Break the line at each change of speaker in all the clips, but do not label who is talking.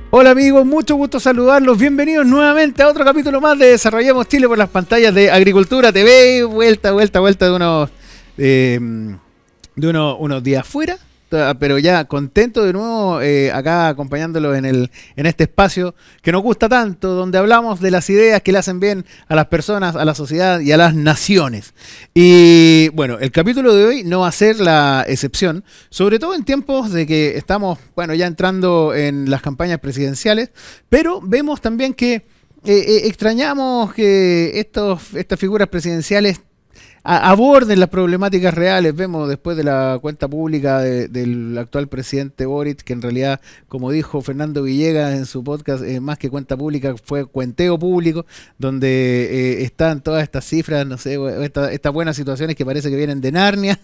Hola amigos, mucho gusto saludarlos. Bienvenidos nuevamente a otro capítulo más de Desarrollemos Chile por las pantallas de Agricultura TV. Vuelta de unos días fuera, pero ya contento de nuevo acá acompañándolos en este espacio que nos gusta tanto, donde hablamos de las ideas que le hacen bien a las personas, a la sociedad y a las naciones. Y bueno, el capítulo de hoy no va a ser la excepción, sobre todo en tiempos de que estamos, bueno, ya entrando en las campañas presidenciales, pero vemos también que extrañamos que estas figuras presidenciales aborden las problemáticas reales. Vemos después de la cuenta pública del actual presidente Boric, que en realidad, como dijo Fernando Villegas en su podcast, más que cuenta pública, fue cuenteo público, donde están todas estas cifras, no sé, estas buenas situaciones que parece que vienen de Narnia,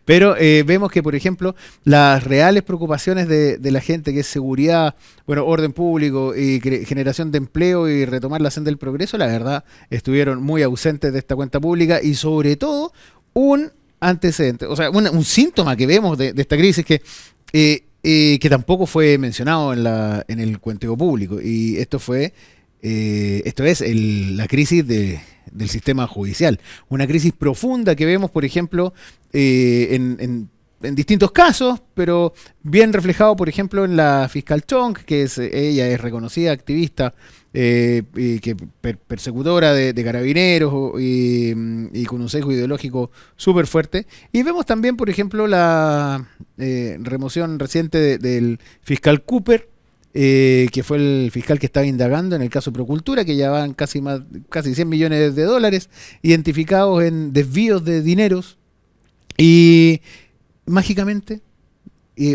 pero vemos que, por ejemplo, las reales preocupaciones de la gente, que es seguridad, bueno, orden público y generación de empleo y retomar la senda del progreso, la verdad, estuvieron muy ausentes de esta cuenta pública y sobre todo un antecedente, o sea, un síntoma que vemos de esta crisis que tampoco fue mencionado en el cuenteo público, y esto es la crisis del sistema judicial, una crisis profunda que vemos, por ejemplo, en distintos casos, pero bien reflejado, por ejemplo, en la fiscal Chong, que ella es reconocida activista, persecutora de carabineros y con un sesgo ideológico súper fuerte. Y vemos también, por ejemplo, la remoción reciente del fiscal Cooper, que fue el fiscal que estaba indagando en el caso Procultura, que ya van casi 100 millones de dólares identificados en desvíos de dineros. Y mágicamente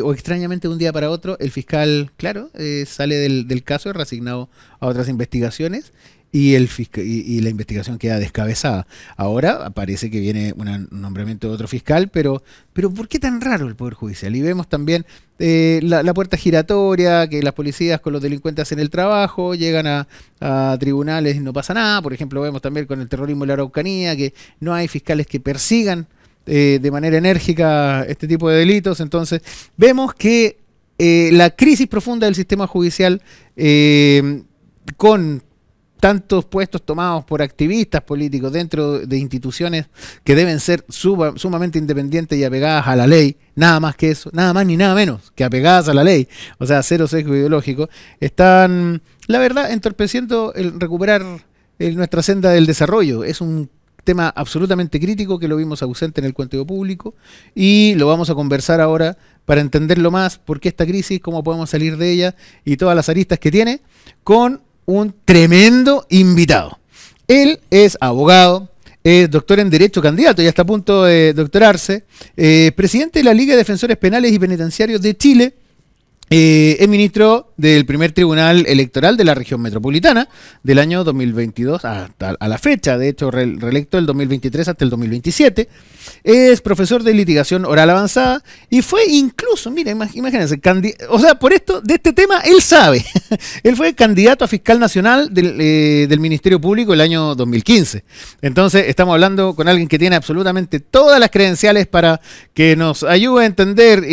o extrañamente, de un día para otro, el fiscal, claro, sale del caso, es reasignado a otras investigaciones y la investigación queda descabezada. Ahora parece que viene un nombramiento de otro fiscal, pero ¿por qué tan raro el Poder Judicial? Y vemos también la puerta giratoria, que las policías con los delincuentes hacen el trabajo, llegan a tribunales y no pasa nada. Por ejemplo, vemos también con el terrorismo en la Araucanía, que no hay fiscales que persigan de manera enérgica este tipo de delitos. Entonces vemos que la crisis profunda del sistema judicial, con tantos puestos tomados por activistas políticos dentro de instituciones que deben ser sumamente independientes y apegadas a la ley, nada más que eso, nada más ni nada menos que apegadas a la ley, o sea, cero sesgo ideológico, están, la verdad, entorpeciendo el recuperar nuestra senda del desarrollo. Es un tema absolutamente crítico que lo vimos ausente en el cuenteo público y lo vamos a conversar ahora para entenderlo más, por qué esta crisis, cómo podemos salir de ella y todas las aristas que tiene, con un tremendo invitado. Él es abogado, es doctor en Derecho, candidato, ya está a punto de doctorarse, presidente de la Liga de Defensores Penales y Penitenciarios de Chile, es ministro del primer tribunal electoral de la región metropolitana del año 2022 hasta a la fecha, de hecho reelecto del 2023 hasta el 2027, es profesor de litigación oral avanzada y fue incluso, mira, imagínense, o sea, de este tema él sabe, él fue candidato a fiscal nacional del Ministerio Público el año 2015, entonces estamos hablando con alguien que tiene absolutamente todas las credenciales para que nos ayude a entender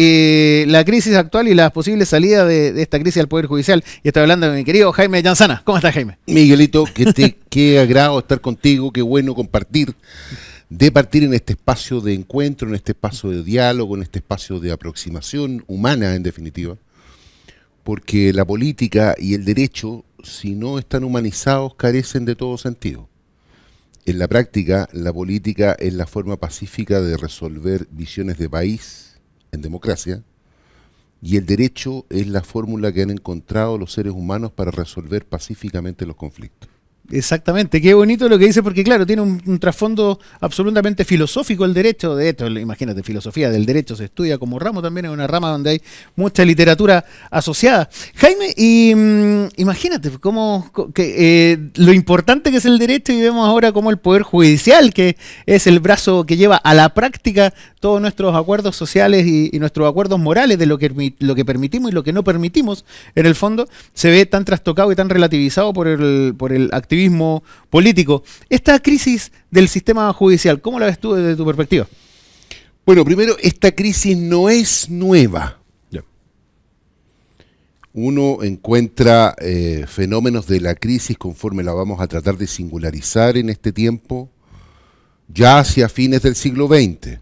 la crisis actual y las posibles salidas de esta crisis al Poder Judicial. Y estoy hablando de mi querido Jaime Llanzana. ¿Cómo estás, Jaime?
Miguelito, qué agrado estar contigo, qué bueno partir en este espacio de encuentro, en este espacio de diálogo, en este espacio de aproximación humana, en definitiva, porque la política y el derecho, si no están humanizados, carecen de todo sentido. En la práctica, la política es la forma pacífica de resolver visiones de país en democracia, y el derecho es la fórmula que han encontrado los seres humanos para resolver pacíficamente los conflictos.
Exactamente, qué bonito lo que dice, porque claro, tiene un trasfondo absolutamente filosófico el derecho. De hecho, imagínate, filosofía del derecho se estudia como ramo también, es una rama donde hay mucha literatura asociada. Jaime, y imagínate lo importante que es el derecho, y vemos ahora cómo el Poder Judicial, que es el brazo que lleva a la práctica todos nuestros acuerdos sociales y nuestros acuerdos morales de lo que permitimos y lo que no permitimos, en el fondo, se ve tan trastocado y tan relativizado por el activismo político. Esta crisis del sistema judicial, ¿cómo la ves tú desde tu perspectiva?
Bueno, primero, esta crisis no es nueva. Uno encuentra fenómenos de la crisis conforme la vamos a tratar de singularizar en este tiempo, ya hacia fines del siglo XX.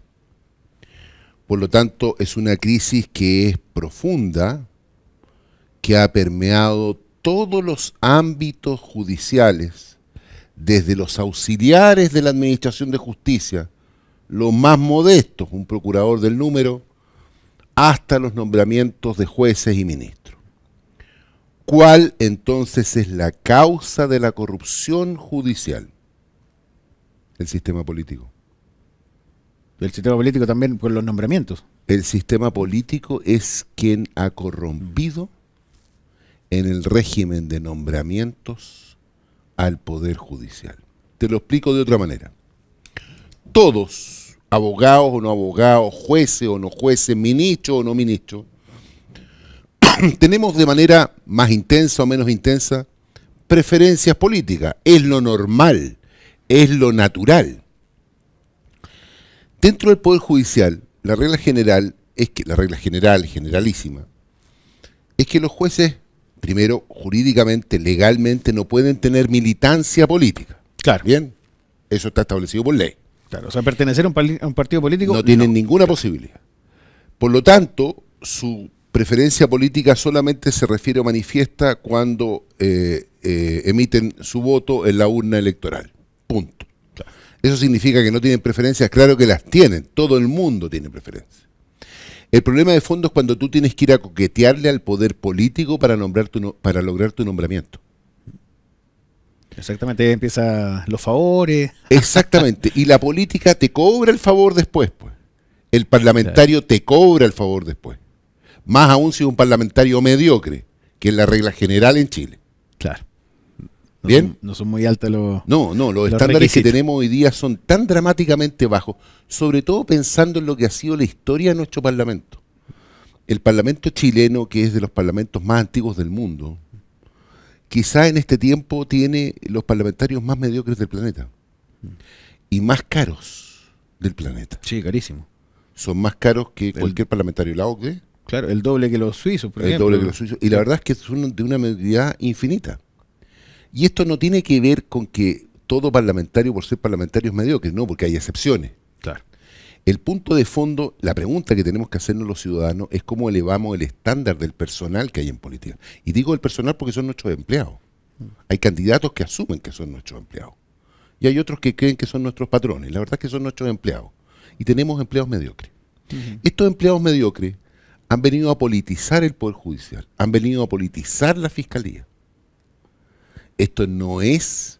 Por lo tanto, es una crisis que es profunda, que ha permeado todos los ámbitos judiciales, desde los auxiliares de la Administración de Justicia, los más modestos, un procurador del número, hasta los nombramientos de jueces y ministros. ¿Cuál entonces es la causa de la corrupción judicial? El sistema político.
El sistema político también por los nombramientos.
El sistema político es quien ha corrompido en el régimen de nombramientos al Poder Judicial. Te lo explico de otra manera. Todos, abogados o no abogados, jueces o no jueces, ministros o no ministros, tenemos de manera más intensa o menos intensa preferencias políticas. Es lo normal, es lo natural. Dentro del Poder Judicial, la regla general es que, generalísima, es que los jueces, primero, jurídicamente, legalmente, no pueden tener militancia política.
Claro.
Bien, eso está establecido por ley.
Claro, o sea, pertenecer a un partido político
no tienen ninguna posibilidad. Por lo tanto, su preferencia política solamente se refiere o manifiesta cuando emiten su voto en la urna electoral. Punto. Claro. Eso significa que no tienen preferencias, claro que las tienen, todo el mundo tiene preferencias. El problema de fondo es cuando tú tienes que ir a coquetearle al poder político para lograr tu nombramiento.
Exactamente, ahí empiezan los favores.
Exactamente, y la política te cobra el favor después, pues. El parlamentario te cobra el favor después. Más aún si es un parlamentario mediocre, que es la regla general en Chile.
Claro.
¿Bien?
No son muy altos los
los estándares requisitos que tenemos hoy día son tan dramáticamente bajos, sobre todo pensando en lo que ha sido la historia de nuestro parlamento. El parlamento chileno, que es de los parlamentos más antiguos del mundo, quizá en este tiempo tiene los parlamentarios más mediocres del planeta y más caros del planeta.
Sí, carísimo.
Son más caros que cualquier parlamentario de la OCDE.
Claro, el doble que los suizos, por ejemplo.
El doble que los suizos. Y la verdad es que son de una mediocridad infinita. Y esto no tiene que ver con que todo parlamentario por ser parlamentario es mediocre, no, porque hay excepciones.
Claro.
El punto de fondo, la pregunta que tenemos que hacernos los ciudadanos es cómo elevamos el estándar del personal que hay en política. Y digo el personal porque son nuestros empleados. Hay candidatos que asumen que son nuestros empleados. Y hay otros que creen que son nuestros patrones. La verdad es que son nuestros empleados. Y tenemos empleados mediocres. Estos empleados mediocres han venido a politizar el Poder Judicial, han venido a politizar la Fiscalía. Esto no es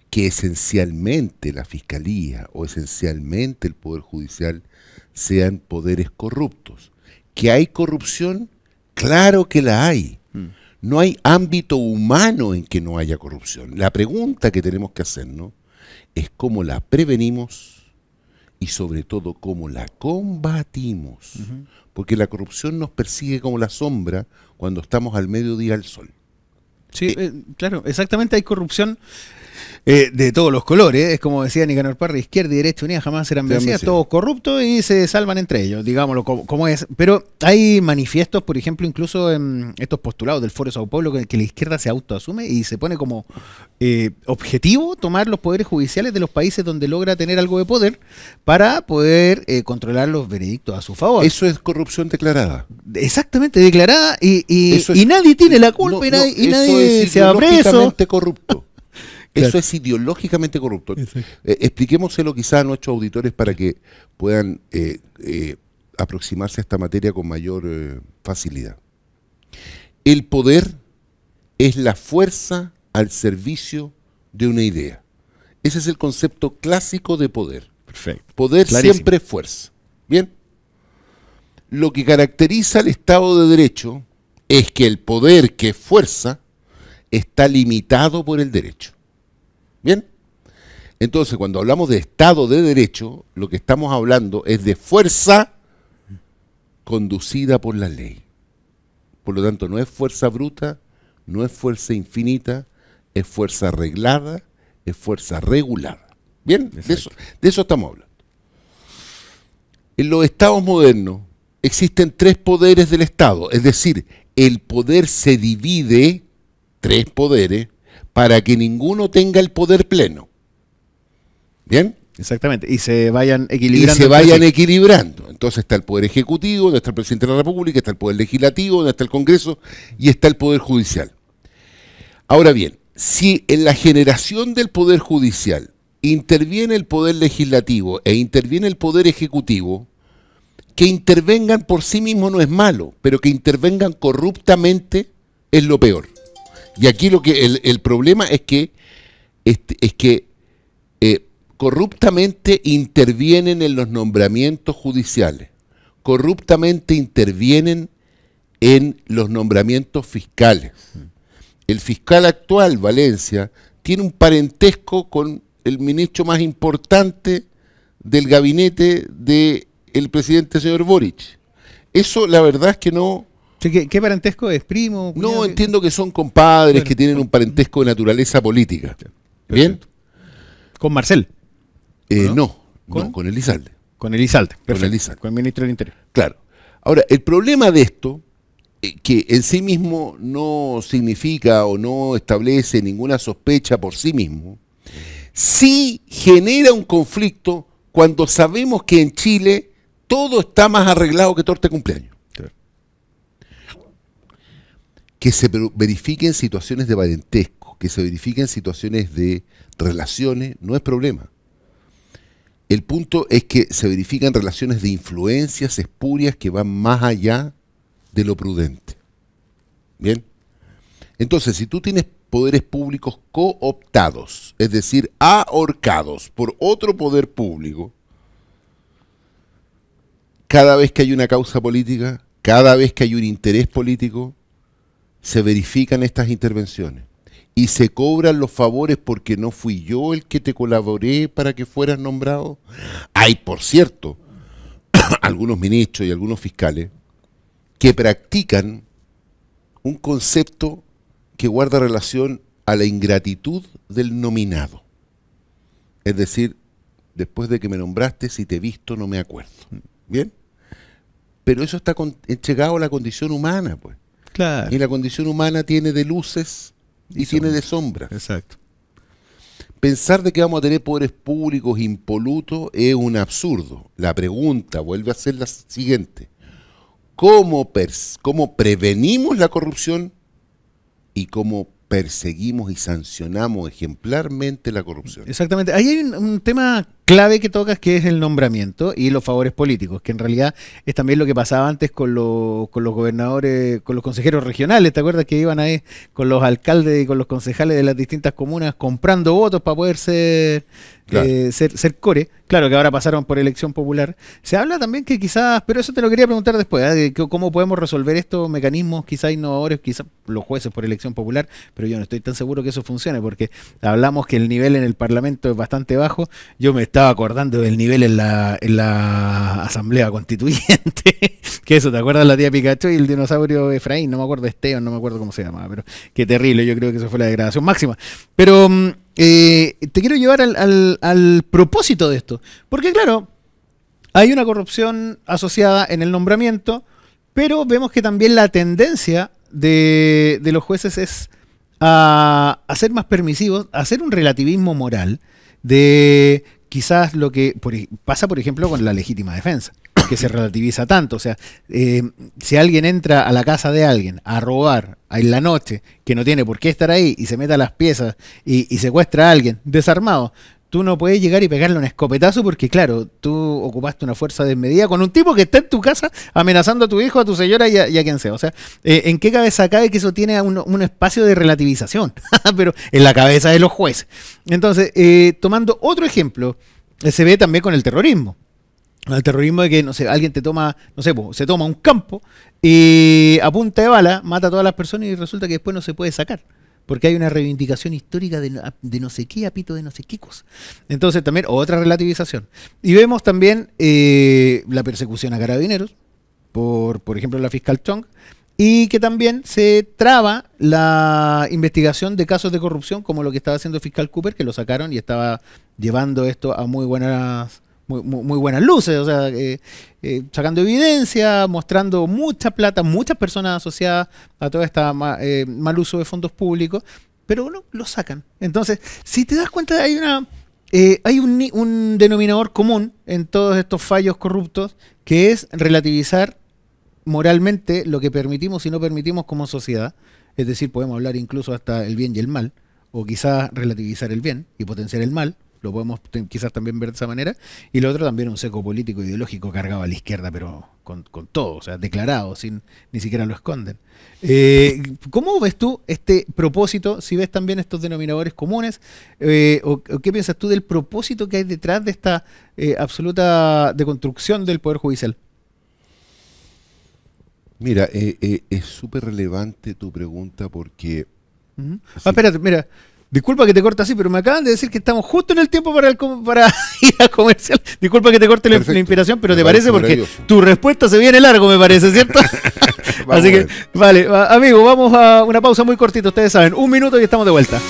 que esencialmente la Fiscalía o esencialmente el Poder Judicial sean poderes corruptos. ¿Que hay corrupción? Claro que la hay. No hay ámbito humano en que no haya corrupción. La pregunta que tenemos que hacernos es cómo la prevenimos y sobre todo cómo la combatimos. Porque la corrupción nos persigue como la sombra cuando estamos al mediodía al sol.
Sí, claro, exactamente, hay corrupción de todos los colores. Es como decía Nicanor Parra, izquierda y derecha unidas jamás serán vencidas, todos corruptos y se salvan entre ellos, digámoslo como es. Pero hay manifiestos, por ejemplo, incluso en estos postulados del Foro de Sao Paulo, que la izquierda se autoasume y se pone como objetivo tomar los poderes judiciales de los países donde logra tener algo de poder para poder controlar los veredictos a su favor.
Eso es corrupción declarada.
Exactamente, declarada y nadie tiene la culpa y nadie se va preso.
Corrupto. Claro. Eso es ideológicamente corrupto. Expliquémoselo quizá a nuestros auditores para que puedan aproximarse a esta materia con mayor facilidad. El poder es la fuerza al servicio de una idea. Ese es el concepto clásico de poder.
Perfecto.
Poder
Clarísimo.
siempre es fuerza. Bien. Lo que caracteriza al Estado de Derecho es que el poder, que es fuerza, está limitado por el derecho. Bien, entonces cuando hablamos de Estado de Derecho, lo que estamos hablando es de fuerza conducida por la ley. Por lo tanto, no es fuerza bruta, no es fuerza infinita, es fuerza arreglada, es fuerza regulada. Bien, de eso estamos hablando. En los estados modernos existen tres poderes del Estado, es decir, el poder se divide, 3 poderes, para que ninguno tenga el poder pleno. ¿Bien?
Exactamente, y se vayan equilibrando.
Y se vayan equilibrando. Entonces está el Poder Ejecutivo, donde está el Presidente de la República, está el Poder Legislativo, donde está el Congreso, y está el Poder Judicial. Ahora bien, si en la generación del Poder Judicial interviene el Poder Legislativo e interviene el Poder Ejecutivo, que intervengan por sí mismos no es malo, pero que intervengan corruptamente es lo peor. Y aquí el problema es que corruptamente intervienen en los nombramientos judiciales, corruptamente intervienen en los nombramientos fiscales. El fiscal actual, Valencia, tiene un parentesco con el ministro más importante del gabinete del presidente señor Boric. Eso la verdad es que no...
¿Qué parentesco es? ¿Primo?
No,
cuñado?
entiendo que son compadres que tienen un parentesco de naturaleza política. ¿Bien?
¿Con Marcel?
No, con Elizalde.
Con Elizalde, perfecto.
Con Elizalde.
Con el ministro del Interior.
Claro. Ahora, el problema de esto, que en sí mismo no significa o no establece ninguna sospecha por sí mismo, sí genera un conflicto cuando sabemos que en Chile todo está más arreglado que torta de cumpleaños.
Claro.
Que se verifiquen situaciones de parentesco, que se verifiquen situaciones de relaciones, no es problema. El punto es que se verifican relaciones de influencias espurias que van más allá de lo prudente. ¿Bien? Entonces, si tú tienes poderes públicos cooptados, es decir, ahorcados por otro poder público, cada vez que hay una causa política, cada vez que hay un interés político, se verifican estas intervenciones. Y se cobran los favores porque no fui yo el que te colaboré para que fueras nombrado. Hay, por cierto, algunos ministros y algunos fiscales que practican un concepto que guarda relación a la ingratitud del nominado. Es decir, después de que me nombraste, si te he visto no me acuerdo. ¿Bien? Pero eso está entregado a la condición humana, pues.
Claro.
Y la condición humana tiene de luces y tiene de sombras.
Exacto.
Pensar de que vamos a tener poderes públicos impolutos es un absurdo. La pregunta vuelve a ser la siguiente. ¿Cómo prevenimos la corrupción y cómo perseguimos y sancionamos ejemplarmente la corrupción?
Exactamente. Ahí hay un tema clave que tocas, que es el nombramiento y los favores políticos, que en realidad es también lo que pasaba antes con los gobernadores, con los consejeros regionales. ¿Te acuerdas que iban ahí con los alcaldes y con los concejales de las distintas comunas comprando votos para poder ser core? Claro que ahora pasaron por elección popular. Se habla también que quizás, pero eso te lo quería preguntar después, de cómo podemos resolver estos mecanismos quizás innovadores, quizás los jueces por elección popular, pero yo no estoy tan seguro que eso funcione, porque hablamos que el nivel en el Parlamento es bastante bajo. Yo me estaba acordando del nivel en la Asamblea Constituyente, que eso, ¿te acuerdas la tía Pikachu y el dinosaurio Efraín? No me acuerdo, Esteban, no me acuerdo cómo se llamaba, pero qué terrible, yo creo que eso fue la degradación máxima. Pero te quiero llevar al propósito de esto, porque claro, hay una corrupción asociada en el nombramiento, pero vemos que también la tendencia de los jueces es a ser más permisivos, a hacer un relativismo moral de quizás lo que pasa, por ejemplo, con la legítima defensa, que se relativiza tanto. O sea, si alguien entra a la casa de alguien a robar en la noche, que no tiene por qué estar ahí, y se mete a las piezas y secuestra a alguien desarmado, tú no puedes llegar y pegarle un escopetazo porque, claro, tú ocupaste una fuerza desmedida con un tipo que está en tu casa amenazando a tu hijo, a tu señora y a quien sea. O sea, ¿en qué cabeza cabe que eso tiene un espacio de relativización? Pero en la cabeza de los jueces. Entonces, tomando otro ejemplo, se ve también con el terrorismo. El terrorismo de que, no sé, alguien te toma, no sé, se toma un campo y a punta de bala mata a todas las personas y resulta que después no se puede sacar, porque hay una reivindicación histórica de no sé qué, apito de no sé qué cosa. Entonces también otra relativización. Y vemos también la persecución a carabineros, por ejemplo la fiscal Chong, y que también se traba la investigación de casos de corrupción, como lo que estaba haciendo el fiscal Cooper, que lo sacaron y estaba llevando esto a muy buenas muy buenas luces, o sea, sacando evidencia, mostrando mucha plata, muchas personas asociadas a todo este mal uso de fondos públicos, pero no lo sacan. Entonces, si te das cuenta, hay un denominador común en todos estos fallos corruptos, que es relativizar moralmente lo que permitimos y no permitimos como sociedad. Es decir, podemos hablar incluso hasta el bien y el mal, o quizás relativizar el bien y potenciar el mal. Lo podemos quizás también ver de esa manera. Y lo otro también un seco político ideológico cargado a la izquierda, pero con todo, o sea, declarado, ni siquiera lo esconden. ¿Cómo ves tú este propósito? Si ves también estos denominadores comunes, o qué piensas tú del propósito que hay detrás de esta absoluta deconstrucción del Poder Judicial.
Mira, es súper relevante tu pregunta porque...
Espérate, mira, disculpa que te corte así, pero me acaban de decir que estamos justo en el tiempo para ir a comercial. Disculpa que te corte la inspiración, pero ¿te parece? Porque tu respuesta se viene largo, me parece, ¿cierto? Así que, vale, amigo, vamos a una pausa muy cortita, ustedes saben, 1 minuto y estamos de vuelta.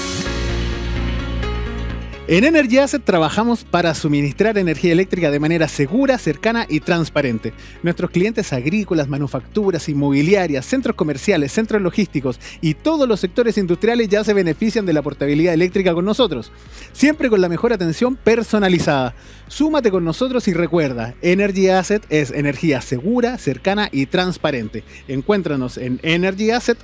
En Energy Asset trabajamos para suministrar energía eléctrica de manera segura, cercana y transparente. Nuestros clientes agrícolas, manufacturas, inmobiliarias, centros comerciales, centros logísticos y todos los sectores industriales ya se benefician de la portabilidad eléctrica con nosotros. Siempre con la mejor atención personalizada. Súmate con nosotros y recuerda, Energy Asset es energía segura, cercana y transparente. Encuéntranos en energyasset.cl.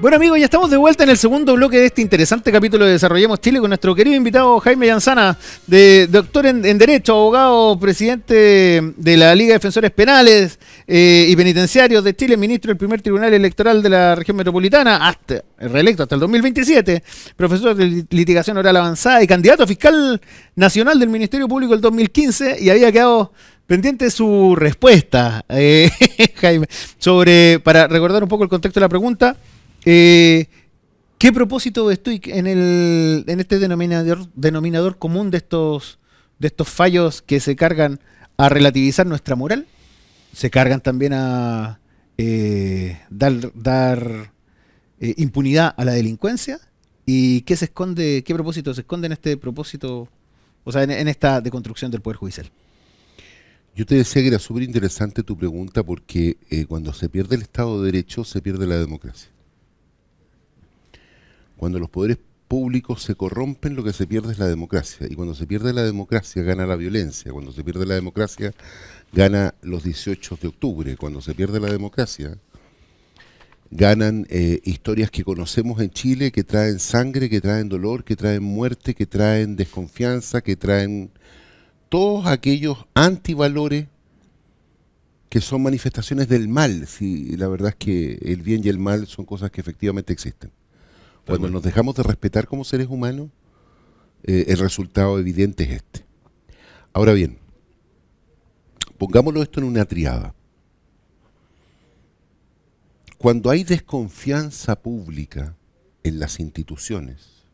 Bueno amigos, ya estamos de vuelta en el segundo bloque de este interesante capítulo de Desarrollemos Chile con nuestro querido invitado Jaime Llanzana, doctor en Derecho, abogado, presidente de la Liga de Defensores Penales y Penitenciarios de Chile, ministro del primer Tribunal Electoral de la región metropolitana, reelecto hasta el 2027, profesor de litigación oral avanzada y candidato a fiscal nacional del Ministerio Público el 2015, y había quedado pendiente su respuesta, Jaime, para recordar un poco el contexto de la pregunta. ¿Qué propósito estoy en este denominador común de estos fallos que se cargan a relativizar nuestra moral? ¿Se cargan también a dar impunidad a la delincuencia? ¿Y qué propósito se esconde en este propósito, o sea, en esta deconstrucción del Poder Judicial?
Yo te decía que era súper interesante tu pregunta porque cuando se pierde el Estado de Derecho se pierde la democracia. Cuando los poderes públicos se corrompen, lo que se pierde es la democracia. Y cuando se pierde la democracia, gana la violencia. Cuando se pierde la democracia, gana los 18 de octubre. Cuando se pierde la democracia, ganan historias que conocemos en Chile, que traen sangre, que traen dolor, que traen muerte, que traen desconfianza, que traen todos aquellos antivalores que son manifestaciones del mal. Sí, la verdad es que el bien y el mal son cosas que efectivamente existen. Cuando nos dejamos de respetar como seres humanos, el resultado evidente es este. Ahora bien, pongámoslo esto en una triada. Cuando hay desconfianza pública en las instituciones,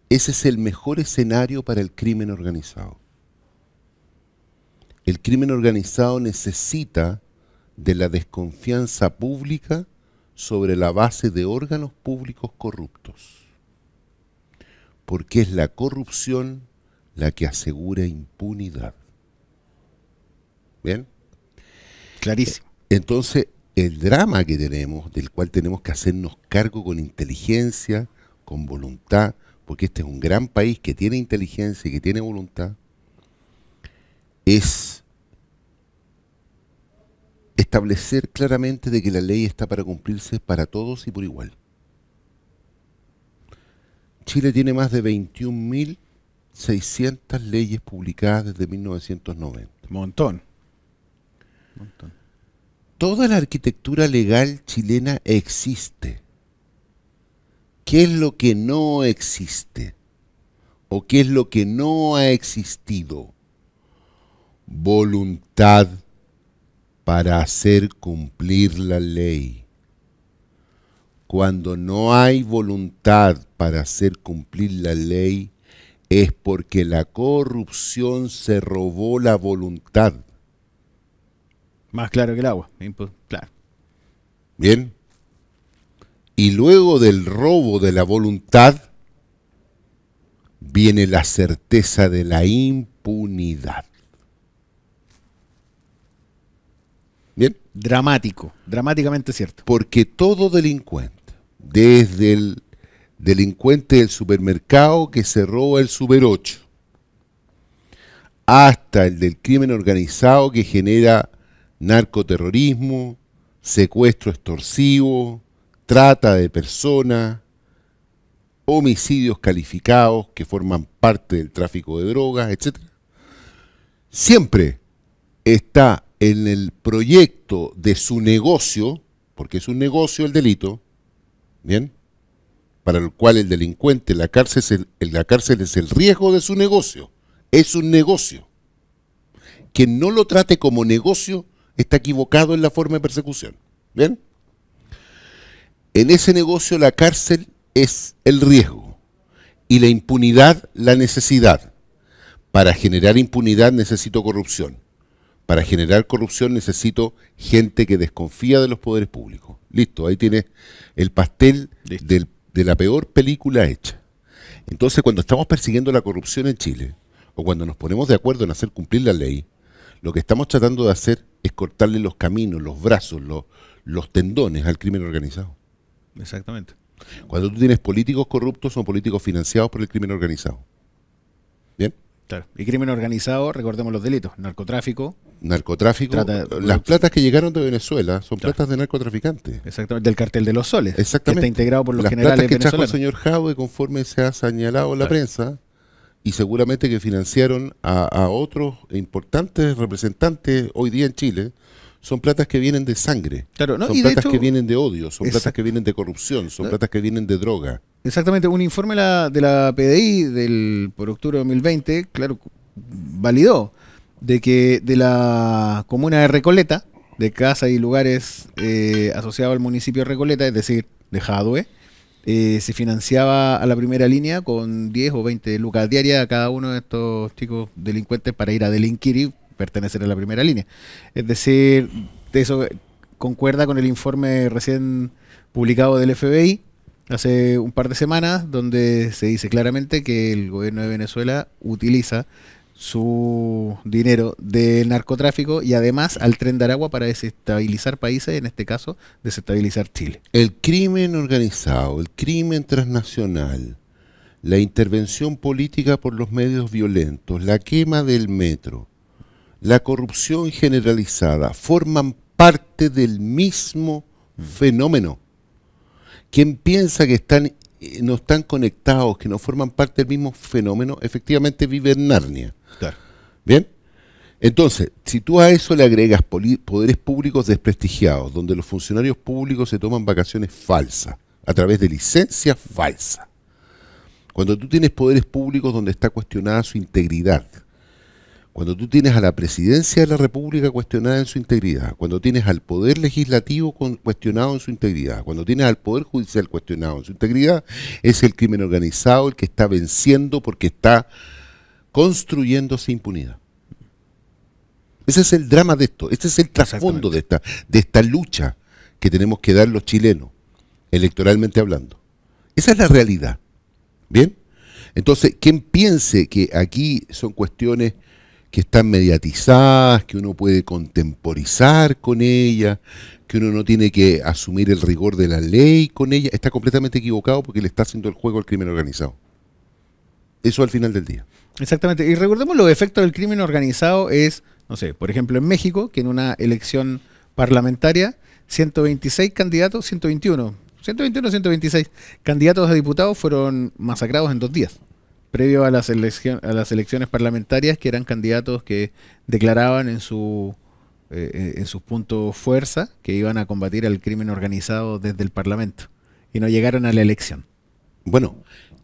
ese es el mejor escenario para el crimen organizado. El crimen organizado necesita de la desconfianza pública sobre la base de órganos públicos corruptos, porque es la corrupción la que asegura impunidad. ¿Bien?
Clarísimo.
Entonces, el drama que tenemos, del cual tenemos que hacernos cargo con inteligencia, con voluntad, porque este es un gran país que tiene inteligencia y que tiene voluntad, es establecer claramente de que la ley está para cumplirse para todos y por igual. Chile tiene más de 21.600 leyes publicadas desde 1990.
Montón.
Toda la arquitectura legal chilena existe. ¿Qué es lo que no existe? ¿O qué es lo que no ha existido? Voluntad para hacer cumplir la ley. Cuando no hay voluntad para hacer cumplir la ley, es porque la corrupción se robó la voluntad.
Más claro que el agua. Claro.
¿Bien? Y luego del robo de la voluntad, viene la certeza de la impunidad. ¿Bien?
Dramático, dramáticamente cierto.
Porque todo delincuente, desde el delincuente del supermercado que se roba el Super 8, hasta el del crimen organizado que genera narcoterrorismo, secuestro extorsivo, trata de personas, homicidios calificados que forman parte del tráfico de drogas, etc. Siempre está en el proyecto de su negocio, porque es un negocio el delito, ¿bien? Para el cual el delincuente, la cárcel es el riesgo de su negocio, es un negocio. Quien no lo trate como negocio está equivocado en la forma de persecución, ¿bien? En ese negocio la cárcel es el riesgo y la impunidad la necesidad. Para generar impunidad necesito corrupción. Para generar corrupción necesito gente que desconfía de los poderes públicos. Listo, ahí tienes el pastel de la peor película hecha. Entonces, cuando estamos persiguiendo la corrupción en Chile, o cuando nos ponemos de acuerdo en hacer cumplir la ley, lo que estamos tratando de hacer es cortarle los caminos, los brazos, los tendones al crimen organizado.
Exactamente.
Cuando tú tienes políticos corruptos, son políticos financiados por el crimen organizado. ¿Bien?
Claro. Y crimen organizado, recordemos los delitos: narcotráfico.
Las platas que llegaron de Venezuela son platas de narcotraficantes.
Exactamente, del cartel de los soles.
Exactamente.
Que está integrado por los
las
generales
platas que trajo el
venezolanos.
señor Jadwe, conforme se ha señalado en la prensa, y seguramente que financiaron a otros importantes representantes hoy día en Chile, son platas que vienen de sangre,
claro, ¿no?
Son
y
platas
hecho,
que vienen de odio, son platas que vienen de corrupción, son platas que vienen de droga.
Exactamente, un informe de la PDI por octubre de 2020, claro, validó de que de la comuna de Recoleta, de casas y lugares asociados al municipio de Recoleta, es decir, de Jadwe, se financiaba a la primera línea con 10 o 20 lucas diarias a cada uno de estos chicos delincuentes para ir a delinquir y pertenecer a la primera línea. Es decir, eso concuerda con el informe recién publicado del FBI hace un par de semanas, donde se dice claramente que el gobierno de Venezuela utiliza su dinero del narcotráfico y además al Tren de Aragua para desestabilizar países, en este caso desestabilizar Chile.
El crimen organizado, el crimen transnacional, la intervención política por los medios violentos, la quema del metro, la corrupción generalizada forman parte del mismo fenómeno. Quien piensa que no están conectados, que no forman parte del mismo fenómeno, efectivamente vive en Narnia.
Claro.
¿Bien? Entonces, si tú a eso le agregas poderes públicos desprestigiados, donde los funcionarios públicos se toman vacaciones falsas, a través de licencias falsas, cuando tú tienes poderes públicos donde está cuestionada su integridad, cuando tú tienes a la presidencia de la República cuestionada en su integridad, cuando tienes al poder legislativo cuestionado en su integridad, cuando tienes al poder judicial cuestionado en su integridad, es el crimen organizado el que está venciendo porque está construyéndose impunidad. Ese es el drama de esto, este es el trasfondo de esta lucha que tenemos que dar los chilenos, electoralmente hablando. Esa es la realidad. ¿Bien? Entonces, quien piense que aquí son cuestiones que están mediatizadas, que uno puede contemporizar con ellas, que uno no tiene que asumir el rigor de la ley con ella, está completamente equivocado porque le está haciendo el juego al crimen organizado. Eso al final del día.
Exactamente. Y recordemos los efectos del crimen organizado es, no sé, por ejemplo en México, que en una elección parlamentaria, 126 candidatos, 121, 126 candidatos a diputados fueron masacrados en 2 días. Previo a las elecciones parlamentarias, que eran candidatos que declaraban en sus puntos fuerza que iban a combatir al crimen organizado desde el Parlamento y no llegaron a la elección.
Bueno,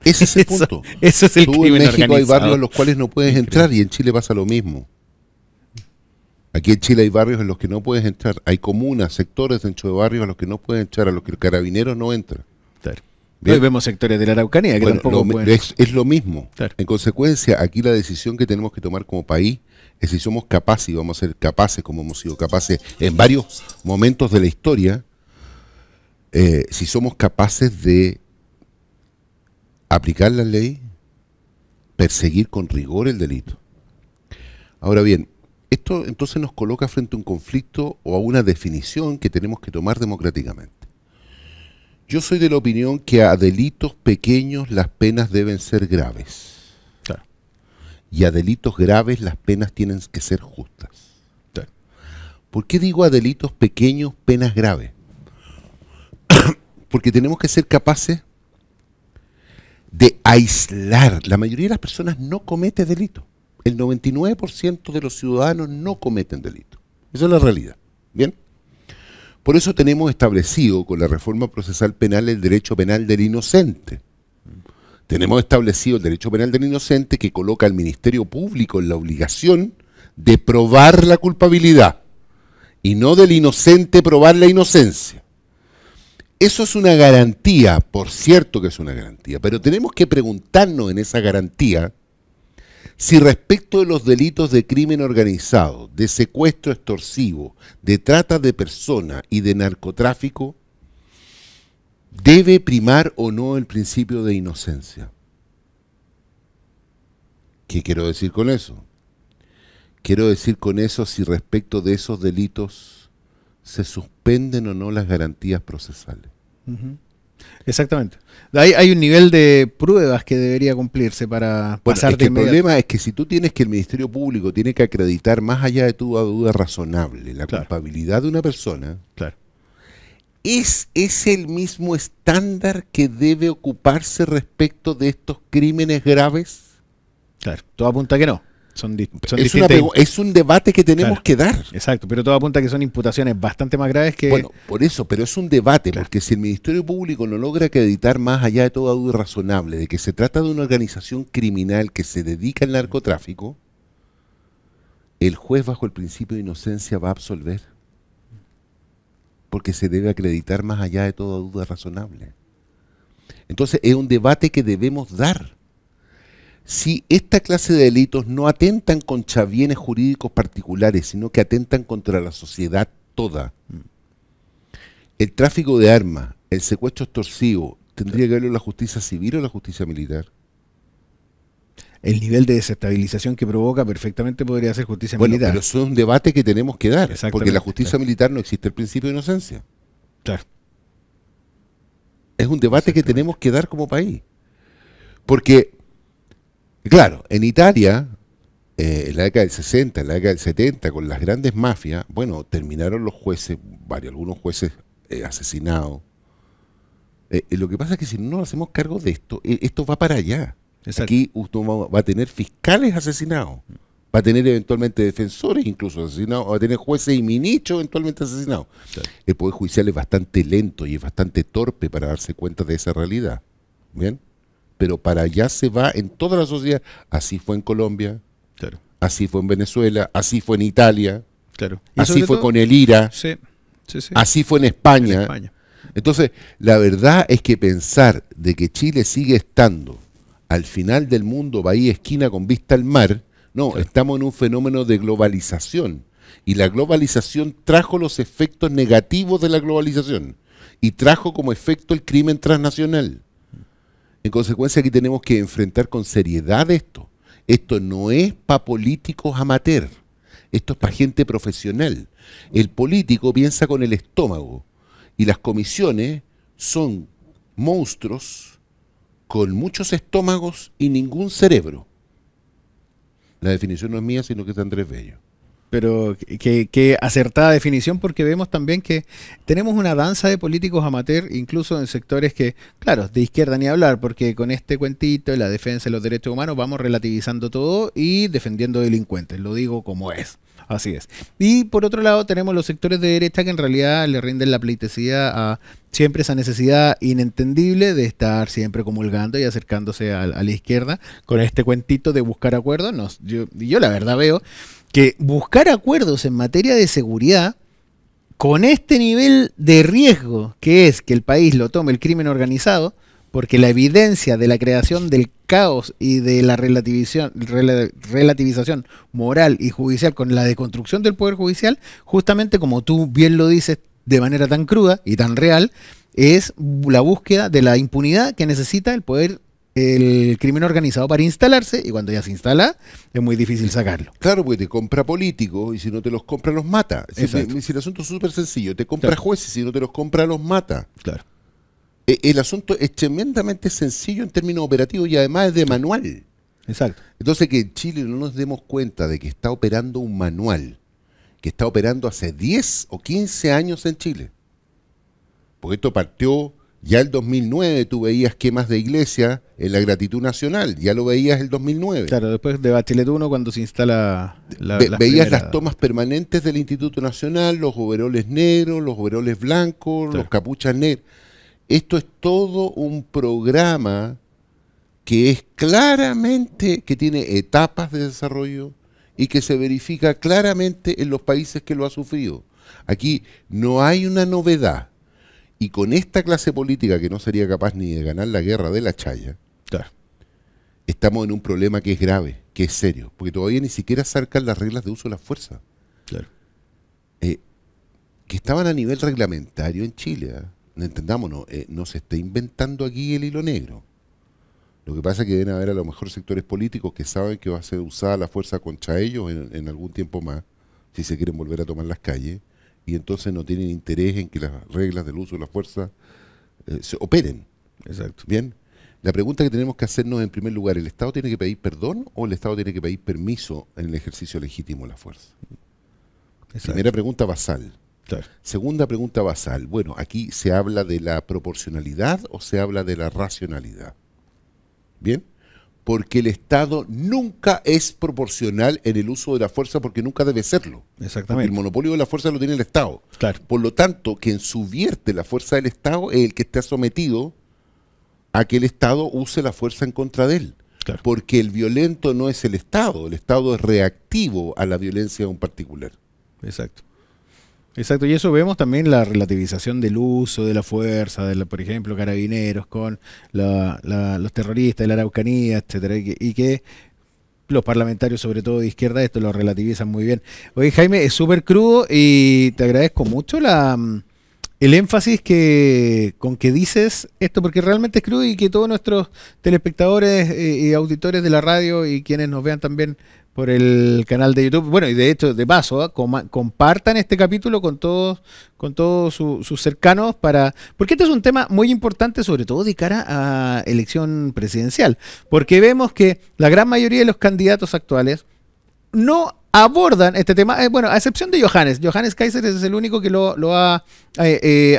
ese es el punto.
Eso es el
Tú
crimen
en México
organizado.
hay barrios a los cuales no puedes entrar y en Chile pasa lo mismo. Aquí en Chile hay barrios en los que no puedes entrar. Hay comunas, sectores dentro de barrios a los que no puedes entrar, a los que el carabinero no entra.
Claro.
Bien.
Hoy vemos sectores de la Araucanía que
Bueno,
tampoco pueden...
es lo mismo.
Claro.
En consecuencia, aquí la decisión que tenemos que tomar como país es si somos capaces, y vamos a ser capaces, como hemos sido capaces en varios momentos de la historia, si somos capaces de aplicar la ley, perseguir con rigor el delito. Ahora bien, esto entonces nos coloca frente a un conflicto o a una definición que tenemos que tomar democráticamente. Yo soy de la opinión que a delitos pequeños las penas deben ser graves.
Claro.
Y a delitos graves las penas tienen que ser justas.
Claro.
¿Por qué digo a delitos pequeños penas graves? Porque tenemos que ser capaces de aislar. La mayoría de las personas no comete delito. El 99% de los ciudadanos no cometen delito. Esa es la realidad. ¿Bien? Por eso tenemos establecido con la reforma procesal penal el derecho penal del inocente. Tenemos establecido el derecho penal del inocente que coloca al Ministerio Público en la obligación de probar la culpabilidad y no del inocente probar la inocencia. Eso es una garantía, por cierto que es una garantía, pero tenemos que preguntarnos en esa garantía si respecto de los delitos de crimen organizado, de secuestro extorsivo, de trata de personas y de narcotráfico, debe primar o no el principio de inocencia. ¿Qué quiero decir con eso? Quiero decir con eso si respecto de esos delitos se suspenden o no las garantías procesales.
Exactamente. Hay un nivel de pruebas que debería cumplirse para pasar de
el
inmediato.
problema es que si tú tienes que el Ministerio Público tiene que acreditar más allá de toda duda razonable la culpabilidad de una persona,
claro,
¿es el mismo estándar que debe ocuparse respecto de estos crímenes graves?
Claro, todo apunta a que no. Son
es un debate que tenemos que dar.
Exacto, pero todo apunta a que son imputaciones bastante más graves que...
Bueno, por eso, pero es un debate, porque si el Ministerio Público no logra acreditar más allá de toda duda razonable de que se trata de una organización criminal que se dedica al narcotráfico, el juez bajo el principio de inocencia va a absolver. Porque se debe acreditar más allá de toda duda razonable. Entonces es un debate que debemos dar. Si esta clase de delitos no atentan contra bienes jurídicos particulares, sino que atentan contra la sociedad toda, el tráfico de armas, el secuestro extorsivo, ¿tendría que verlo la justicia civil o la justicia militar?
El nivel de desestabilización que provoca perfectamente podría ser justicia militar.
Pero eso es un debate que tenemos que dar, porque en la justicia militar no existe el principio de inocencia.
Claro.
Es un debate que tenemos que dar como país. Porque, claro, en Italia, en la década del 60, en la década del 70, con las grandes mafias, bueno, terminaron los jueces, algunos jueces asesinados. Lo que pasa es que si no nos hacemos cargo de esto, esto va para allá. Exacto. Aquí uno va a tener fiscales asesinados, va a tener eventualmente defensores incluso asesinados, va a tener jueces y ministros eventualmente asesinados. Claro. El Poder Judicial es bastante lento y es bastante torpe para darse cuenta de esa realidad. ¿Bien? Pero para allá se va en toda la sociedad. Así fue en Colombia, claro, así fue en Venezuela, así fue en Italia, claro, así fue con el IRA, sí, así fue en España. Entonces, la verdad es que pensar de que Chile sigue estando al final del mundo, bahía esquina con vista al mar, no, claro, estamos en un fenómeno de globalización. Y la globalización trajo los efectos negativos de la globalización. Y trajo como efecto el crimen transnacional. En consecuencia, aquí tenemos que enfrentar con seriedad esto. Esto no es para políticos amateur. Esto es para gente profesional. El político piensa con el estómago. Y las comisiones son monstruos con muchos estómagos y ningún cerebro. La definición no es mía, sino que es de Andrés Bello.
Pero qué acertada definición, porque vemos también que tenemos una danza de políticos amateur, incluso en sectores que, claro, de izquierda ni hablar, porque con este cuentito de la defensa de los derechos humanos vamos relativizando todo y defendiendo delincuentes, lo digo como es. Así es. Y por otro lado tenemos los sectores de derecha que en realidad le rinden la pleitesía a siempre esa necesidad inentendible de estar siempre comulgando y acercándose a la izquierda con este cuentito de buscar acuerdos. Yo la verdad veo que buscar acuerdos en materia de seguridad con este nivel de riesgo que es que el país lo tome el crimen organizado, porque la evidencia de la creación del caos y de la relativización moral y judicial con la deconstrucción del Poder Judicial, justamente como tú bien lo dices de manera tan cruda y tan real, es la búsqueda de la impunidad que necesita el poder, el crimen organizado para instalarse, y cuando ya se instala es muy difícil sacarlo.
Claro, porque te compra políticos y si no te los compra los mata. Si el asunto es súper sencillo, te compra jueces y si no te los compra los mata.
Claro.
El asunto es tremendamente sencillo en términos operativos y además es de manual.
Exacto.
Entonces que en Chile no nos demos cuenta de que está operando un manual, que está operando hace 10 o 15 años en Chile. Porque esto partió ya el 2009, tú veías quemas de iglesia en la gratitud nacional, ya lo veías el 2009.
Claro, después de Bachelet 1 cuando se instala
veías las tomas permanentes del Instituto Nacional, los overoles negros, los overoles blancos,
claro,
los capuchas negras. Esto es todo un programa que es claramente, que tiene etapas de desarrollo y que se verifica claramente en los países que lo ha sufrido. Aquí no hay una novedad. Y con esta clase política que no sería capaz ni de ganar la guerra de la chaya,
claro,
estamos en un problema que es grave, que es serio, porque todavía ni siquiera acercan las reglas de uso de la fuerza.
Claro.
Que estaban a nivel reglamentario en Chile, entendámonos, no se está inventando aquí el hilo negro. Lo que pasa es que deben haber a lo mejor sectores políticos que saben que va a ser usada la fuerza contra ellos en algún tiempo más, si se quieren volver a tomar las calles, y entonces no tienen interés en que las reglas del uso de la fuerza se operen.
Exacto.
Bien, la pregunta que tenemos que hacernos en primer lugar, ¿el Estado tiene que pedir perdón o el Estado tiene que pedir permiso en el ejercicio legítimo de la fuerza? Exacto. Primera pregunta basal.
Claro.
Segunda pregunta basal. Bueno, aquí se habla de la proporcionalidad o se habla de la racionalidad. Bien, porque el Estado nunca es proporcional en el uso de la fuerza porque nunca debe serlo.
Exactamente.
Porque el monopolio de la fuerza lo tiene el Estado.
Claro.
Por lo tanto, quien subvierte la fuerza del Estado es el que está sometido a que el Estado use la fuerza en contra de él.
Claro.
Porque el violento no es el Estado es reactivo a la violencia de un particular.
Exacto. Exacto, y eso vemos también la relativización del uso de la fuerza, por ejemplo, carabineros con los terroristas de la Araucanía, etcétera, y que los parlamentarios, sobre todo de izquierda, esto lo relativizan muy bien. Oye, Jaime, es súper crudo y te agradezco mucho el énfasis con que dices esto, porque realmente es crudo y que todos nuestros telespectadores y auditores de la radio y quienes nos vean también por el canal de YouTube, bueno, y de hecho, de paso, compartan este capítulo con todos sus cercanos, porque este es un tema muy importante, sobre todo de cara a elección presidencial, porque vemos que la gran mayoría de los candidatos actuales no abordan este tema, bueno, a excepción de Johannes Kaiser es el único que lo ha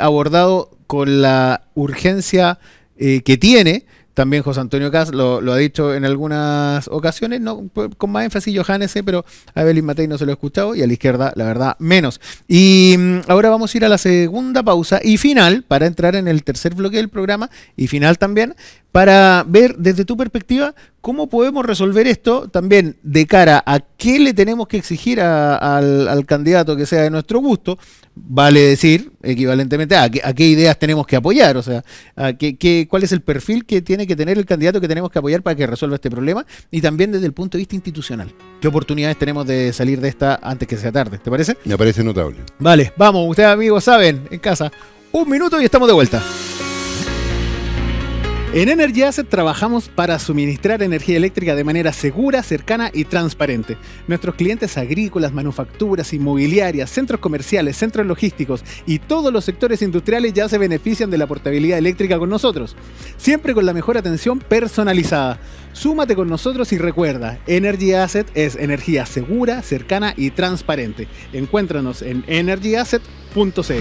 abordado con la urgencia que tiene. También José Antonio Kast lo ha dicho en algunas ocasiones, no con más énfasis Johannes, pero a Evelyn Matei no se lo he escuchado y a la izquierda, la verdad, menos. Y ahora vamos a ir a la segunda pausa y final, para entrar en el tercer bloque del programa, y final también, para ver desde tu perspectiva cómo podemos resolver esto también de cara a qué le tenemos que exigir al candidato que sea de nuestro gusto, vale decir, equivalentemente, a qué ideas tenemos que apoyar, o sea, cuál es el perfil que tiene que tener el candidato que tenemos que apoyar para que resuelva este problema, y también desde el punto de vista institucional. ¿Qué oportunidades tenemos de salir de esta antes que sea tarde? ¿Te parece?
Me parece notable.
Vale, vamos, ustedes amigos saben, en casa, 1 minuto y estamos de vuelta. En Energy Asset trabajamos para suministrar energía eléctrica de manera segura, cercana y transparente. Nuestros clientes agrícolas, manufacturas, inmobiliarias, centros comerciales, centros logísticos y todos los sectores industriales ya se benefician de la portabilidad eléctrica con nosotros. Siempre con la mejor atención personalizada. Súmate con nosotros y recuerda, Energy Asset es energía segura, cercana y transparente. Encuéntranos en energyasset.cl.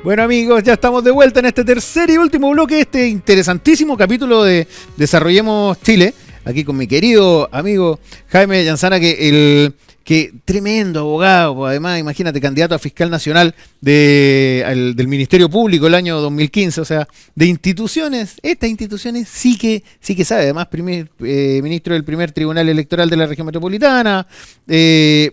Bueno, amigos, ya estamos de vuelta en este tercer y último bloque de este interesantísimo capítulo de Desarrollemos Chile. Aquí con mi querido amigo Jaime Llanzana, que tremendo abogado, pues además, imagínate, candidato a fiscal nacional del Ministerio Público el año 2015, o sea, de instituciones, estas instituciones sí que sabe, además ministro del primer Tribunal Electoral de la Región Metropolitana,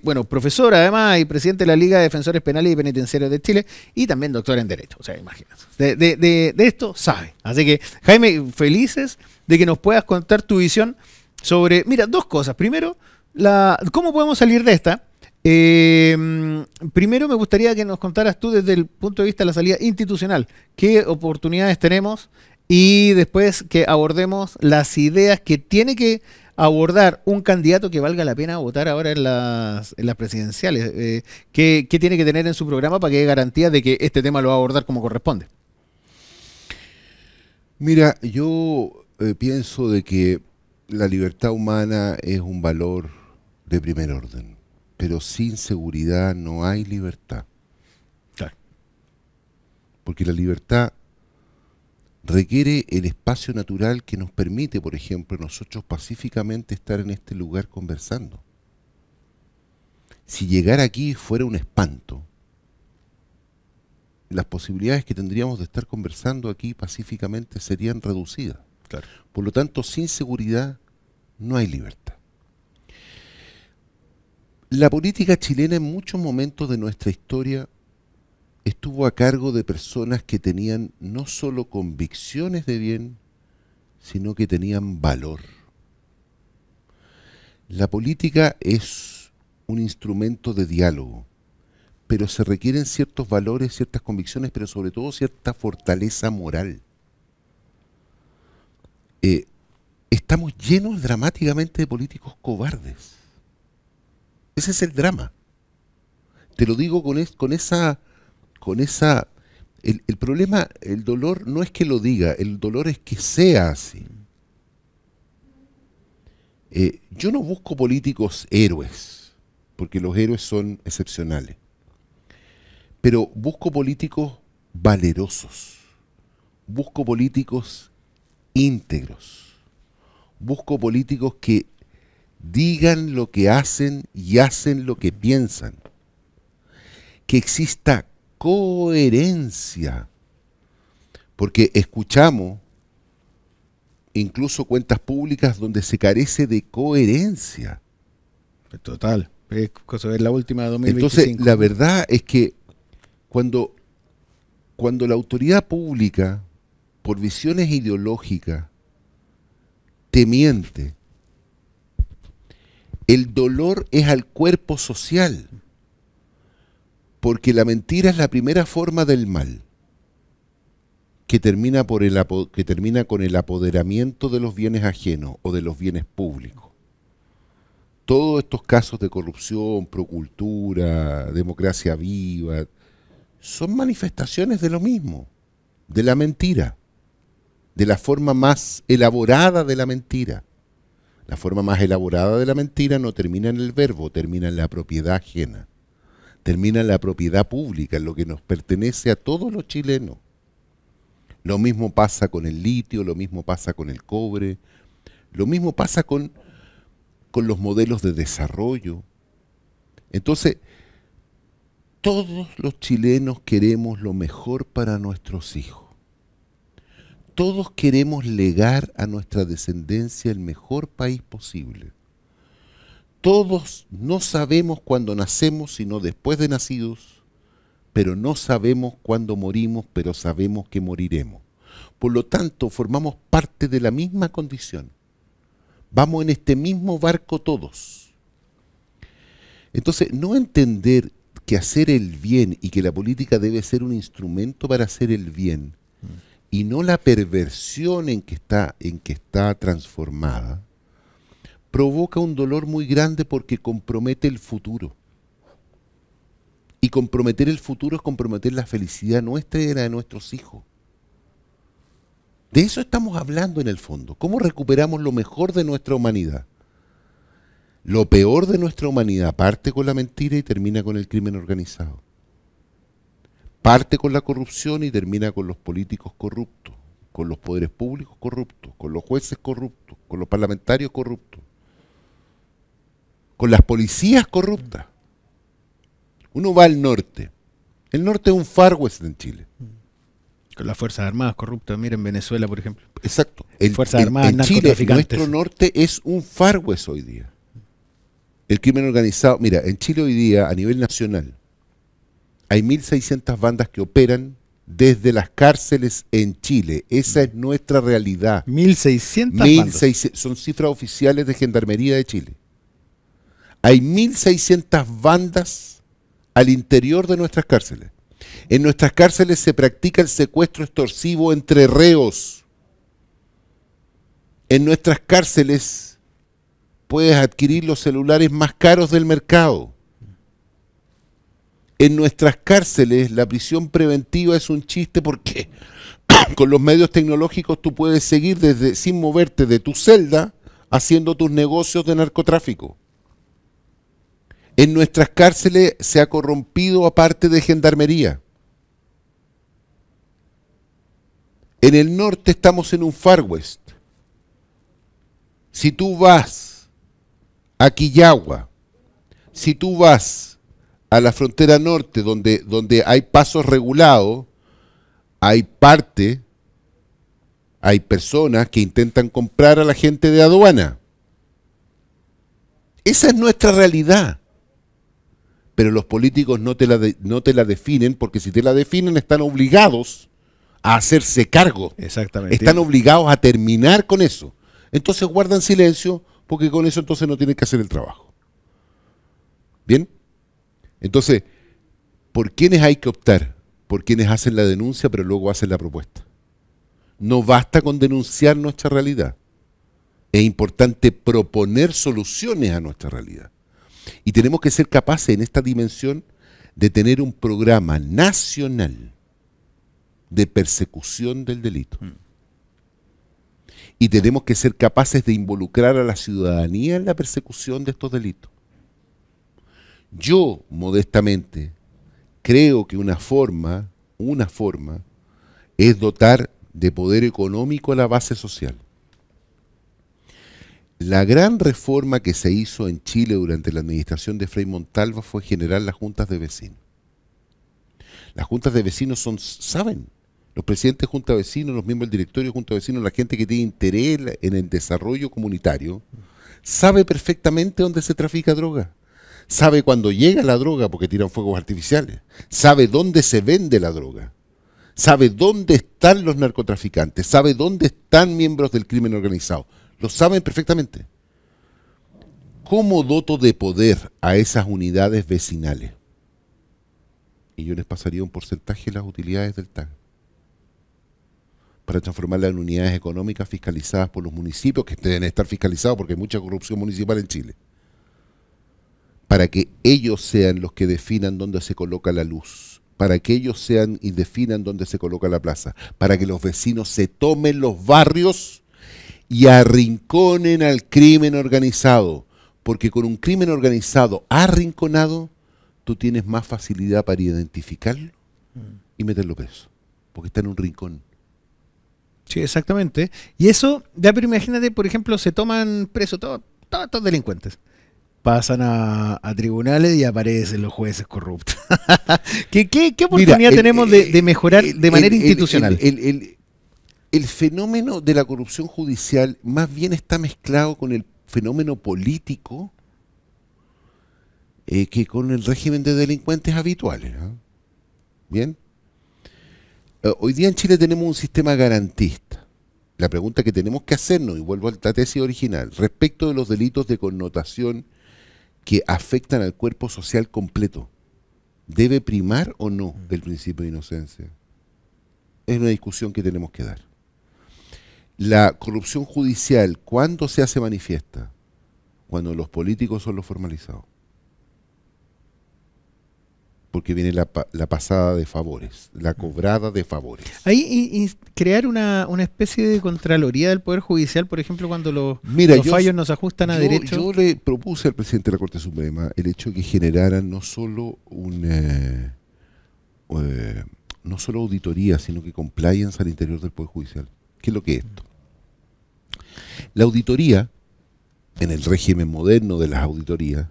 bueno, profesor además y presidente de la Liga de Defensores Penales y Penitenciarios de Chile, y también doctor en Derecho, o sea, imagínate, de esto sabe. Así que, Jaime, felices de que nos puedas contar tu visión sobre, mira, dos cosas. Primero, ¿cómo podemos salir de esta? Primero me gustaría que nos contaras tú desde el punto de vista de la salida institucional, qué oportunidades tenemos, y después que abordemos las ideas que tiene que abordar un candidato que valga la pena votar ahora en las presidenciales. ¿Qué tiene que tener en su programa para que dé garantía de que este tema lo va a abordar como corresponde?
Mira, yo pienso de que la libertad humana es un valor de primer orden, pero sin seguridad no hay libertad.
Claro.
Porque la libertad requiere el espacio natural que nos permite, por ejemplo, nosotros pacíficamente estar en este lugar conversando. Si llegar aquí fuera un espanto, las posibilidades que tendríamos de estar conversando aquí pacíficamente serían reducidas.
Claro.
Por lo tanto, sin seguridad no hay libertad. La política chilena en muchos momentos de nuestra historia estuvo a cargo de personas que tenían no solo convicciones de bien, sino que tenían valor. La política es un instrumento de diálogo, pero se requieren ciertos valores, ciertas convicciones, pero sobre todo cierta fortaleza moral. Estamos llenos dramáticamente de políticos cobardes. Ese es el drama. Te lo digo con esa... El problema, el dolor no es que lo diga, el dolor es que sea así. Yo no busco políticos héroes, porque los héroes son excepcionales. Pero busco políticos valerosos. Busco políticos íntegros. Busco políticos que digan lo que hacen y hacen lo que piensan. Que exista coherencia. Porque escuchamos incluso cuentas públicas donde se carece de coherencia.
Total. Es cosa de la última de 2025.
Entonces, la verdad es que cuando la autoridad pública, por visiones ideológicas, te miente, el dolor es al cuerpo social, porque la mentira es la primera forma del mal, que termina con el apoderamiento de los bienes ajenos o de los bienes públicos. Todos estos casos de corrupción, procultura, democracia viva, son manifestaciones de lo mismo, de la mentira, de la forma más elaborada de la mentira. La forma más elaborada de la mentira no termina en el verbo, termina en la propiedad ajena, termina en la propiedad pública, en lo que nos pertenece a todos los chilenos. Lo mismo pasa con el litio, lo mismo pasa con el cobre, lo mismo pasa con los modelos de desarrollo. Entonces, todos los chilenos queremos lo mejor para nuestros hijos. Todos queremos legar a nuestra descendencia el mejor país posible. Todos no sabemos cuándo nacemos, sino después de nacidos, pero no sabemos cuándo morimos, pero sabemos que moriremos. Por lo tanto, formamos parte de la misma condición. Vamos en este mismo barco todos. Entonces, no entender que hacer el bien y que la política debe ser un instrumento para hacer el bien, y no la perversión en que está transformada, provoca un dolor muy grande porque compromete el futuro. Y comprometer el futuro es comprometer la felicidad nuestra y de la de nuestros hijos. De eso estamos hablando en el fondo. ¿Cómo recuperamos lo mejor de nuestra humanidad? Lo peor de nuestra humanidad parte con la mentira y termina con el crimen organizado. parte con la corrupción y termina con los políticos corruptos, con los poderes públicos corruptos, con los jueces corruptos, con los parlamentarios corruptos, con las policías corruptas. Uno va al norte. El norte es un Far West en Chile.
Con las Fuerzas Armadas corruptas, miren Venezuela, por ejemplo.
Exacto.
Fuerzas Armadas,
en Chile,
narcotraficantes.
nuestro norte es un Far West hoy día. El crimen organizado, mira, en Chile hoy día, a nivel nacional, hay 1.600 bandas que operan desde las cárceles en Chile. Esa es nuestra realidad.
1.600 bandas.
1.600, son cifras oficiales de Gendarmería de Chile. Hay 1.600 bandas al interior de nuestras cárceles. En nuestras cárceles se practica el secuestro extorsivo entre reos. En nuestras cárceles puedes adquirir los celulares más caros del mercado. En nuestras cárceles la prisión preventiva es un chiste porque con los medios tecnológicos tú puedes seguir sin moverte de tu celda haciendo tus negocios de narcotráfico. En nuestras cárceles se ha corrompido aparte de gendarmería. En el norte estamos en un Far West. Si tú vas a Quillagua, si tú vas a la frontera norte donde hay pasos regulados, hay personas que intentan comprar a la gente de aduana. Esa es nuestra realidad. Pero los políticos no te la definen, porque si te la definen están obligados a hacerse cargo.
Exactamente.
Están obligados a terminar con eso. Entonces guardan silencio, porque con eso entonces no tienen que hacer el trabajo. ¿Bien? Entonces, ¿por quiénes hay que optar? Por quienes hacen la denuncia, pero luego hacen la propuesta. No basta con denunciar nuestra realidad. Es importante proponer soluciones a nuestra realidad. Y tenemos que ser capaces en esta dimensión de tener un programa nacional de persecución del delito. Y tenemos que ser capaces de involucrar a la ciudadanía en la persecución de estos delitos. Yo, modestamente, creo que una forma es dotar de poder económico a la base social. La gran reforma que se hizo en Chile durante la administración de Frei Montalva fue generar las juntas de vecinos. Las juntas de vecinos saben, los presidentes de junta de vecinos, los miembros del directorio de junta de vecinos, la gente que tiene interés en el desarrollo comunitario, sabe perfectamente dónde se trafica droga. Sabe cuándo llega la droga porque tiran fuegos artificiales. Sabe dónde se vende la droga. Sabe dónde están los narcotraficantes. Sabe dónde están miembros del crimen organizado. Lo saben perfectamente. ¿Cómo doto de poder a esas unidades vecinales? Y yo les pasaría un porcentaje de las utilidades del TAG para transformarlas en unidades económicas fiscalizadas por los municipios, que deben estar fiscalizados porque hay mucha corrupción municipal en Chile, para que ellos sean los que definan dónde se coloca la luz, para que ellos sean y definan dónde se coloca la plaza, para que los vecinos se tomen los barrios y arrinconen al crimen organizado, porque con un crimen organizado arrinconado, tú tienes más facilidad para identificarlo y meterlo preso, porque está en un rincón.
Sí, exactamente. Y eso, ya, pero imagínate, por ejemplo, se toman presos todos delincuentes. Pasan a tribunales y aparecen los jueces corruptos. ¿Qué oportunidad tenemos de mejorar de manera institucional?
El fenómeno de la corrupción judicial más bien está mezclado con el fenómeno político que con el régimen de delincuentes habituales. ¿Bien? Hoy día en Chile tenemos un sistema garantista. La pregunta que tenemos que hacernos, y vuelvo a la tesis original, respecto de los delitos de connotación que afectan al cuerpo social completo, ¿debe primar o no el principio de inocencia? Es una discusión que tenemos que dar. La corrupción judicial, ¿cuándo se hace manifiesta? Cuando los políticos son los formalizados. Porque viene la pasada de favores, la cobrada de favores.
Ahí crear una especie de contraloría del Poder Judicial, por ejemplo, cuando los fallos no se ajustan a derecho.
Yo le propuse al presidente de la Corte Suprema el hecho de que generaran no solo un no solo auditoría, sino que compliance al interior del Poder Judicial. ¿Qué es lo que es esto? La auditoría, en el régimen moderno de las auditorías,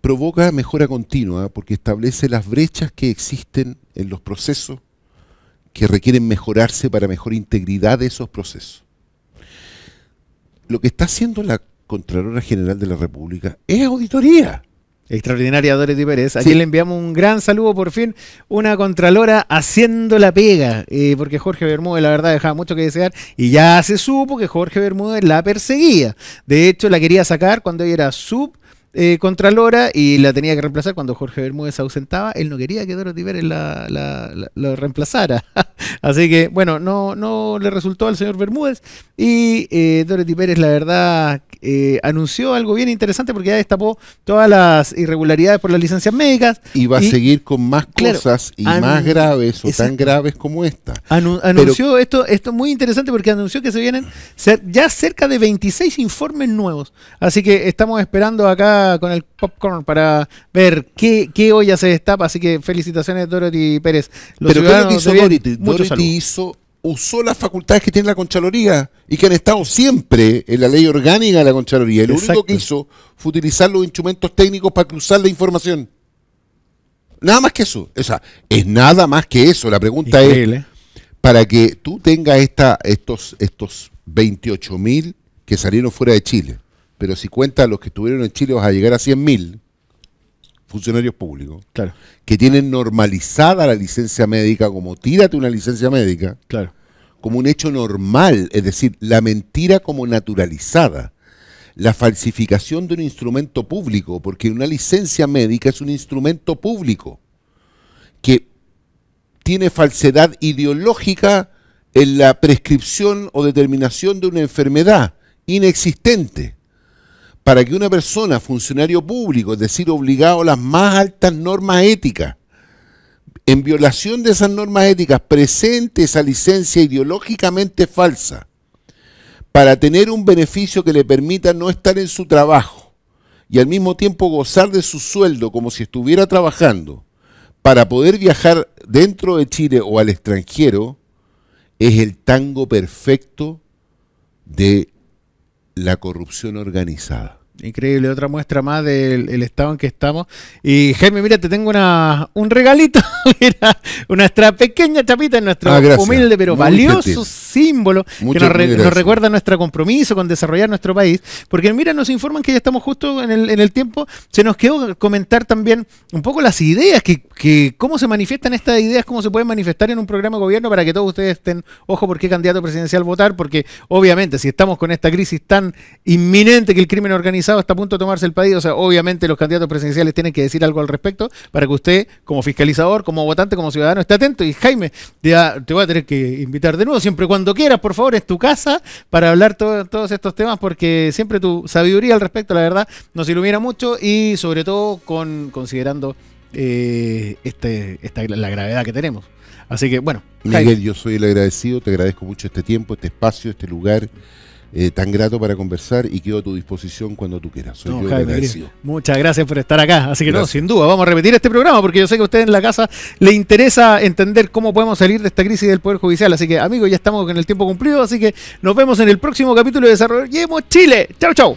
provoca mejora continua porque establece las brechas que existen en los procesos que requieren mejorarse para mejor integridad de esos procesos. Lo que está haciendo la Contralora General de la República es auditoría.
Extraordinaria Dorothy Pérez. Aquí
Sí.
le enviamos un gran saludo, por fin, una contralora haciendo la pega, porque Jorge Bermúdez la verdad dejaba mucho que desear y ya se supo que Jorge Bermúdez la perseguía. De hecho, la quería sacar cuando ella era contralora y la tenía que reemplazar cuando Jorge Bermúdez se ausentaba. Él no quería que Dorothy Pérez lo reemplazara. Así que, bueno, no le resultó al señor Bermúdez y Dorothy Pérez, la verdad, anunció algo bien interesante porque ya destapó todas las irregularidades por las licencias médicas.
Y va a seguir con más
claro,
cosas y más graves o tan
exacto.
graves como esta.
Anunció esto es muy interesante porque anunció que se vienen ya cerca de 26 informes nuevos. Así que estamos esperando acá con el popcorn para ver qué olla se destapa. Así que felicitaciones, Dorothy Pérez.
Pero ¿qué es lo que hizo Dorothy?
Mucho
Dorothy usó las facultades que tiene la Contraloría y que han estado siempre en la ley orgánica de la Contraloría. Y lo único que hizo fue utilizar los instrumentos técnicos para cruzar la información. Nada más que eso. O sea, es nada más que eso. La pregunta es, para que tú tengas estos 28.000 que salieron fuera de Chile, pero si cuentas los que estuvieron en Chile vas a llegar a 100.000 funcionarios públicos,
claro,
que tienen normalizada la licencia médica como tírate una licencia médica,
claro,
como un hecho normal, es decir, la mentira como naturalizada, la falsificación de un instrumento público, porque una licencia médica es un instrumento público que tiene falsedad ideológica en la prescripción o determinación de una enfermedad inexistente. Para que una persona, funcionario público, es decir, obligado a las más altas normas éticas, en violación de esas normas éticas, presente esa licencia ideológicamente falsa para tener un beneficio que le permita no estar en su trabajo y al mismo tiempo gozar de su sueldo como si estuviera trabajando para poder viajar dentro de Chile o al extranjero, es el tango perfecto de la corrupción organizada.
Increíble, otra muestra más del estado en que estamos. Y Jaime, mira, te tengo un regalito, mira, nuestra pequeña chapita en nuestro humilde pero muy valioso gentil símbolo que nos recuerda nuestro compromiso con desarrollar nuestro país. Porque mira, nos informan que ya estamos justo en el tiempo. Se nos quedó comentar también un poco las ideas, que cómo se manifiestan estas ideas, cómo se pueden manifestar en un programa de gobierno para que todos ustedes estén, ojo, por qué candidato presidencial votar, porque obviamente si estamos con esta crisis tan inminente que el crimen organizado está a punto de tomarse el país, o sea, obviamente los candidatos presidenciales tienen que decir algo al respecto para que usted, como fiscalizador, como votante, como ciudadano, esté atento. Y Jaime, te voy a tener que invitar de nuevo, siempre cuando quieras, por favor, es tu casa para hablar todos estos temas, porque siempre tu sabiduría al respecto, la verdad, nos ilumina mucho y sobre todo considerando la gravedad que tenemos. Así que, bueno.
Miguel,
Jaime,
yo soy el agradecido, te agradezco mucho este tiempo, este espacio, este lugar tan grato para conversar y quedo a tu disposición cuando tú quieras. Soy yo el agradecido.
Muchas gracias por estar acá. Así que
gracias.
no, sin duda, vamos a repetir este programa porque yo sé que a usted en la casa le interesa entender cómo podemos salir de esta crisis del Poder Judicial. Así que, amigos, ya estamos con el tiempo cumplido, así que nos vemos en el próximo capítulo de Desarrollemos Chile. Chau, chau.